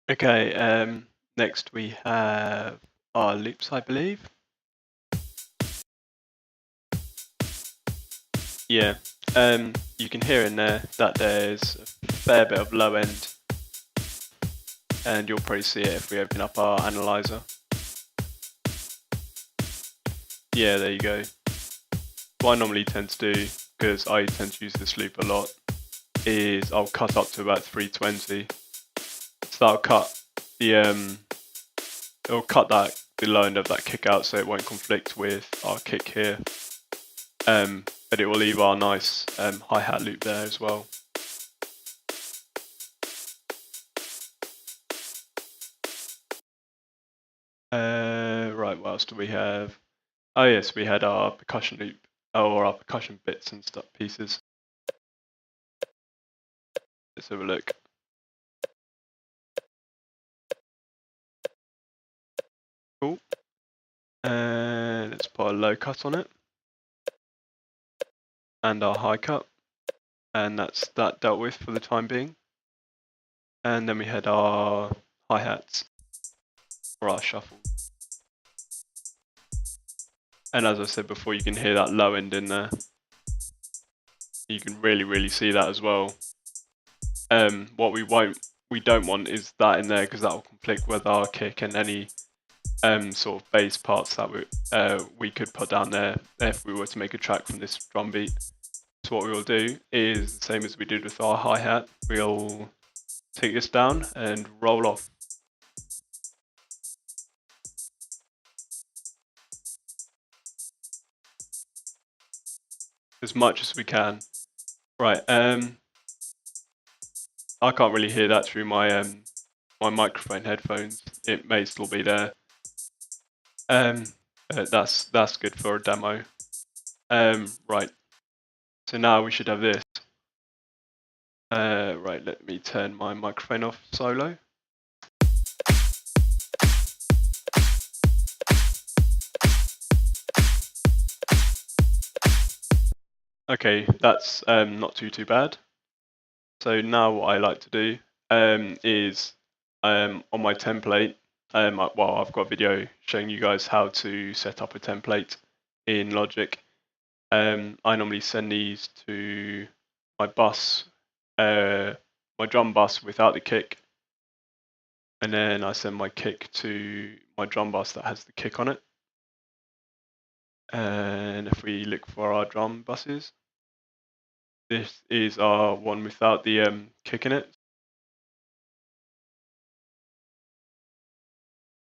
Okay, next we have our loops, I believe. Yeah, you can hear in there that there's a fair bit of low end, and you'll probably see it if we open up our analyzer. Yeah, there you go. What I normally tend to do, because I tend to use this loop a lot, is I'll cut up to about 320. So that'll cut the it'll cut the low end of that kick out, so it won't conflict with our kick here. But it will leave our nice hi-hat loop there as well. Right, what else do we have? Oh yes, we had our percussion loop, or our percussion bits and stuff pieces. Let's have a look. Cool. And let's put a low cut on it. And our high cut. And that's that dealt with for the time being. And then we had our hi-hats for our shuffle. And as I said before, you can hear that low end in there. You can really see that as well. What we don't want is that in there, because that will conflict with our kick and any sort of bass parts that we could put down there if we were to make a track from this drum beat. So what we will do is the same as we did with our hi-hat. We'll take this down and roll off. As much as we can. Right, I can't really hear that through my my microphone headphones. It may still be there. That's good for a demo. Right. So now we should have this. Right, let me turn my microphone off solo. Okay, that's not too bad. So now what I like to do is on my template, well, I've got a video showing you guys how to set up a template in Logic. I normally send these to my bus, my drum bus without the kick, and then I send my kick to my drum bus that has the kick on it. And if we look for our drum buses, this is our one without the kick in it.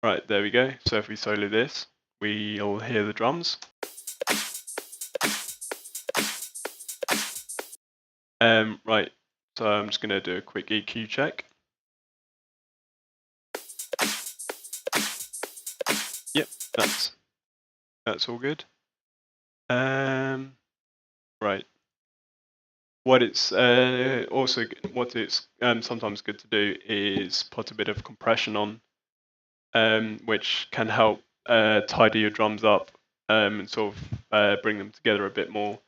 Right, there we go. So if we solo this, we'll hear the drums. Right, so I'm just going to do a quick EQ check. Yep, that's all good. Right. What it's sometimes good to do is put a bit of compression on, which can help tidy your drums up and sort of bring them together a bit more.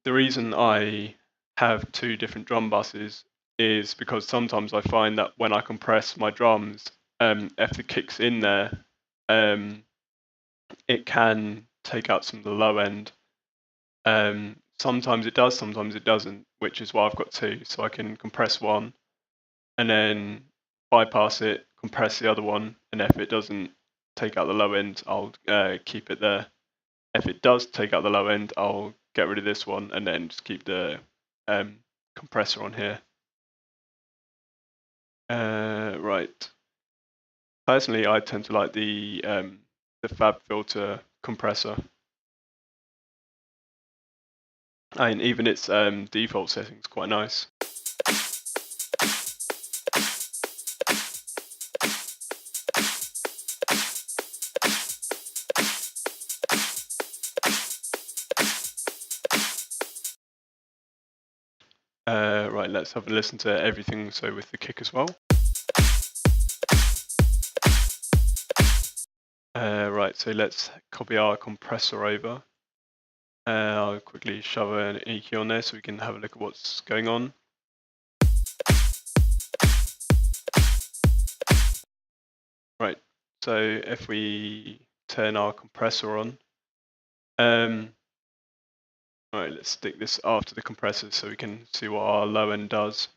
The reason I have two different drum buses is because sometimes I find that when I compress my drums, if the kick's in there, it can take out some of the low end. Sometimes it does, sometimes it doesn't, which is why I've got two. So I can compress one and then bypass it, compress the other one, and if it doesn't take out the low end, I'll keep it there. If it does take out the low end, I'll get rid of this one and then just keep the compressor on here. Right. Personally, I tend to like the Fab Filter compressor. And even its default settings quite nice. Right, let's have a listen to everything, so with the kick as well. Right, so let's copy our compressor over. I'll quickly shove an EQ on there so we can have a look at what's going on. Right. So if we turn our compressor on, all right, let's stick this after the compressor so we can see what our low end does.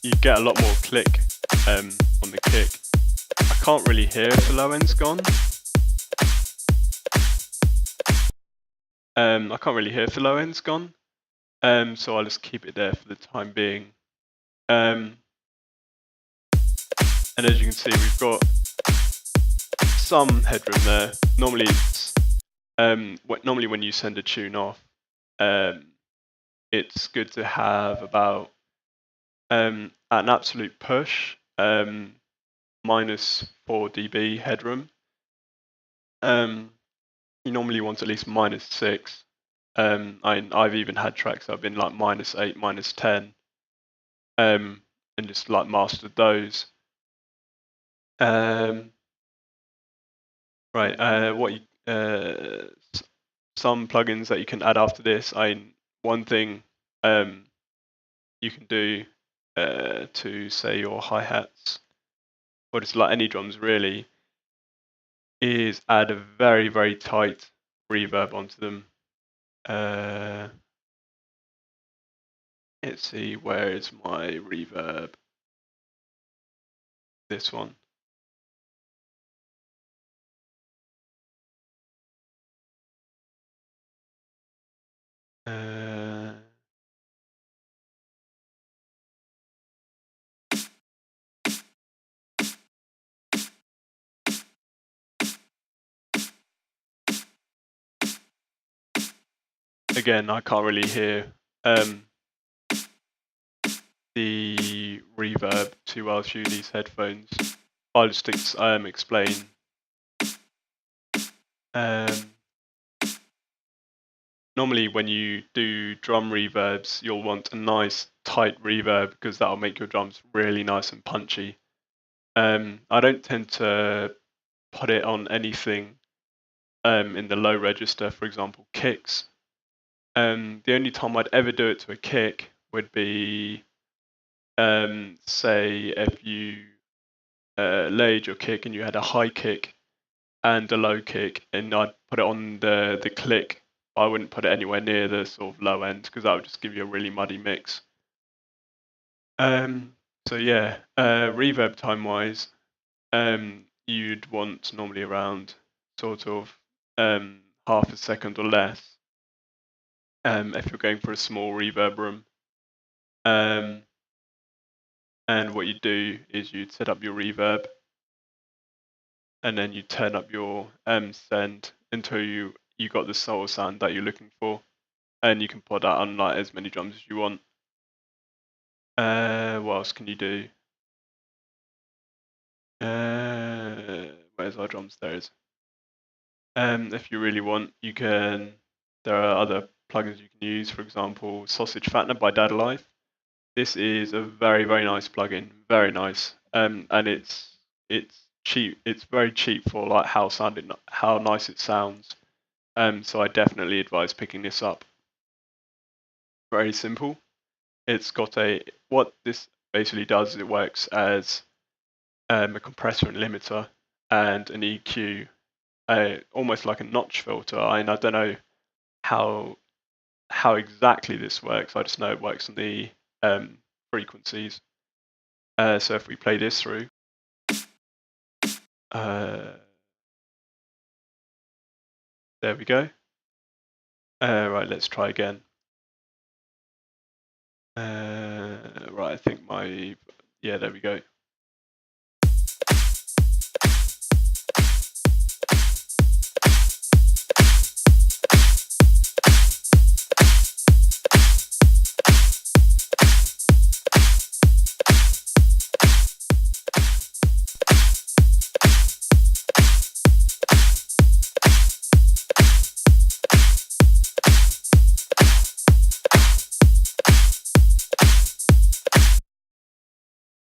You get a lot more click on the kick. I can't really hear if the low end's gone. I can't really hear if the low end's gone. So I'll just keep it there for the time being. And as you can see, we've got some headroom there. Normally, it's normally when you send a tune off, it's good to have about at an absolute push minus 4 dB headroom. You normally want at least minus 6. I've even had tracks that have been like minus 8, minus 10, and just like mastered those. Right. Some plugins that you can add after this. One thing you can do to say your hi-hats, or just like any drums really, is add a very, very tight reverb onto them. Let's see, where is my reverb? This one. Again, I can't really hear the reverb too well through these headphones. I'll just explain. Normally when you do drum reverbs, you'll want a nice tight reverb because that'll make your drums really nice and punchy. I don't tend to put it on anything in the low register, for example, kicks. The only time I'd ever do it to a kick would be, say, if you laid your kick and you had a high kick and a low kick, and I'd put it on the click. I wouldn't put it anywhere near the sort of low end because that would just give you a really muddy mix. So yeah, reverb time wise, you'd want normally around sort of half a second or less if you're going for a small reverb room. And what you do is you'd set up your reverb and then you turn up your send until you got the sort of sound that you're looking for, and you can put that on like as many drums as you want. What else can you do? Where's our drums? There is. If you really want, you can. There are other plugins you can use. For example, Sausage Fattener by Dad Alive. This is a very, very nice plugin. Very nice. And it's cheap. It's very cheap for like how nice it sounds. So I definitely advise picking this up. Very simple. It's got what this basically does is it works as a compressor and limiter and an EQ, almost like a notch filter. I don't know how exactly this works. I just know it works on the frequencies. So if we play this through, there we go. Right, let's try again. Right, I think there we go.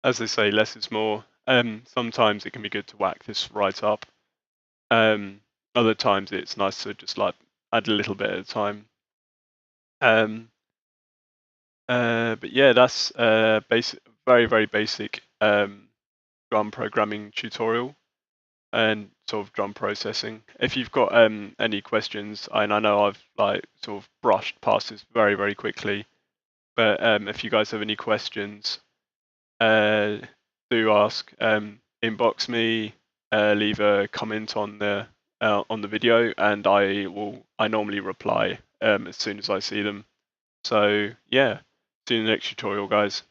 As they say, less is more. Sometimes it can be good to whack this right up. other times it's nice to just like add a little bit at a time. But yeah, that's basic, very basic drum programming tutorial and sort of drum processing. If you've got any questions, and I know I've like sort of brushed past this very quickly, but if you guys have any questions, do ask. Inbox me, leave a comment on the video, and I normally reply as soon as I see them. So yeah, see you in the next tutorial, guys.